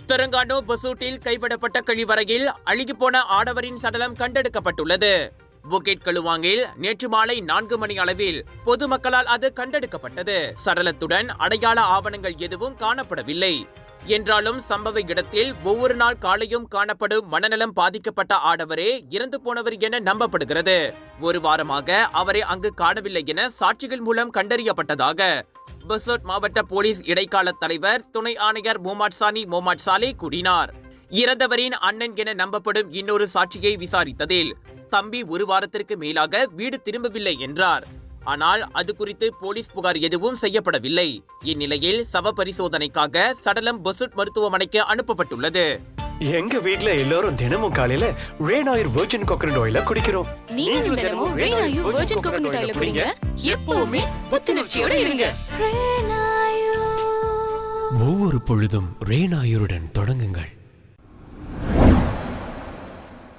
தெலங்கானா பசூட்டில் கைவிடப்பட்ட கழிவறையில் அழுகிப்போன ஆடவரின் சடலம் கண்டெடுக்கப்பட்டுள்ளது. புக்கெட் கலுவாங்கில் நேற்று மாலை 4 மணி அளவில் பொதுமக்களால் அது கண்டெடுக்கப்பட்டது. சடலத்துடன் அடையாள ஆவணங்கள் எதுவும் காணப்படவில்லை என்றாலும் சம்பவ இடத்தில் ஒவ்வொரு நாள் காலையும் காணப்படும் மனநலம் பாதிக்கப்பட்ட ஆடவரே இறந்து போனவர் என நம்பப்படுகிறது. ஒரு வாரமாக அவரை அங்கு காணவில்லை என சாட்சிகள் மூலம் கண்டறியப்பட்டதாக பசோட் மாவட்ட போலீஸ் இடைக்கால தலைவர் துணை ஆணையர் மொஹமட் சாலே கூறினார். இறந்தவரின் அண்ணன் என நம்பப்படும் இன்னொரு சாட்சியை விசாரித்ததில் தம்பி ஒரு வாரத்திற்கு மேலாக வீடு திரும்பவில்லை என்றார். ஆனால் அது குறித்து போலீஸ் புகார் எதுவும் செய்யப்படவில்லை. இந்நிலையில் சவ பரிசோதனைக்காக சடலம் பசூட் மருத்துவமனைக்கு அனுப்பப்பட்டுள்ளது. எங்க வீட்ல எல்லாரும் தினமும் காலையில ரெய்னாயூர் வெர்ஜின் கோகனட் ஆயில குடிக்கிறோம். நீங்களும் தினமும் ரெய்னாயூர் வெர்ஜின் கோகனட் ஆயில குடிங்க. எப்பவுமே புத்துணர்ச்சியோட இருங்க. ஒவ்வொரு பொழுதும் ரெய்னாயூருடன் தொடங்குங்கள்.